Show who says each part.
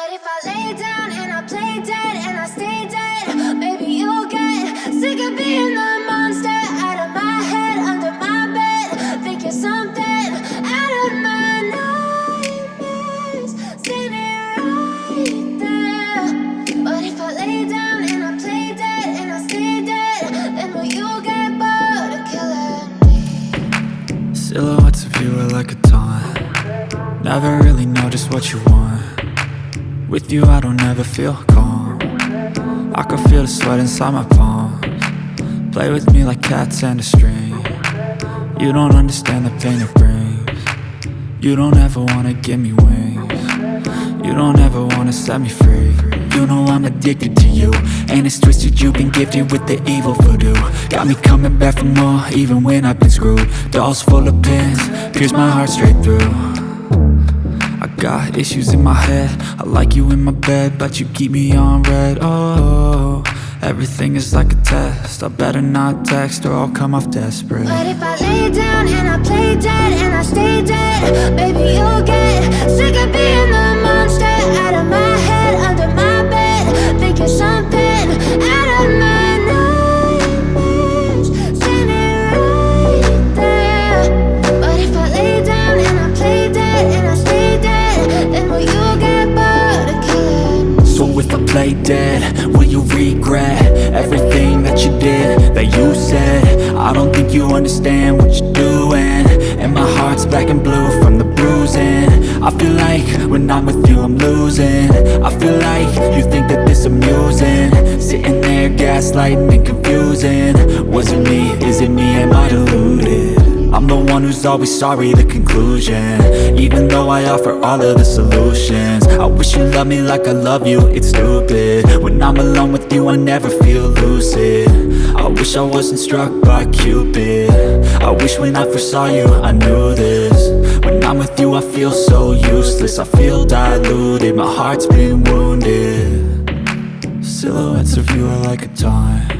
Speaker 1: But if I lay down and I play dead and I stay dead, maybe you'll get sick of being the monster out of my head, under my bed, thinking something out of my nightmares, standing right there. But if I lay down and I play dead and I stay dead, then will you get bored of killing me?
Speaker 2: Silhouettes of you are like a taunt. Never really know just what you want. With you I don't ever feel calm. I can feel the sweat inside my palms. Play with me like cats and a string. You don't understand the pain it brings. You don't ever wanna give me wings. You don't ever wanna set me free. You know I'm addicted to you, and it's twisted, you've been gifted with the evil voodoo. Got me coming back for more, even when I've been screwed. Dolls full of pins, pierce my heart straight through. I got issues in my head, I like you in my bed, but you keep me on red. Oh, everything is like a test, I better not text or I'll come off desperate.
Speaker 1: But if I lay down and I play dead and I stay dead, baby you'll get sick of being the monster out of my head, under my bed, thinking something out of my nightmares, standing right there. But if I lay down and I play dead and I stay dead, then will you get bored of killing me?
Speaker 2: So if I play dead, will you regret everything that you did, that you said? I don't think you understand what you're doing, and my heart's black and blue from the bruising. I feel like when I'm with you I'm losing. I feel like you think that this amusing, sitting there gaslighting and confusing. Was it me? Is it me? Am I deluded? I'm the one who's always sorry, the conclusion, even though I offer all of the solutions. I wish you loved me like I love you, it's stupid. When I'm alone with you I never feel lucid. I wish I wasn't struck by Cupid. I wish when I first saw you I knew this. When I'm with you I feel so useless, I feel diluted, my heart's been wounded. Silhouettes of you are like a taunt.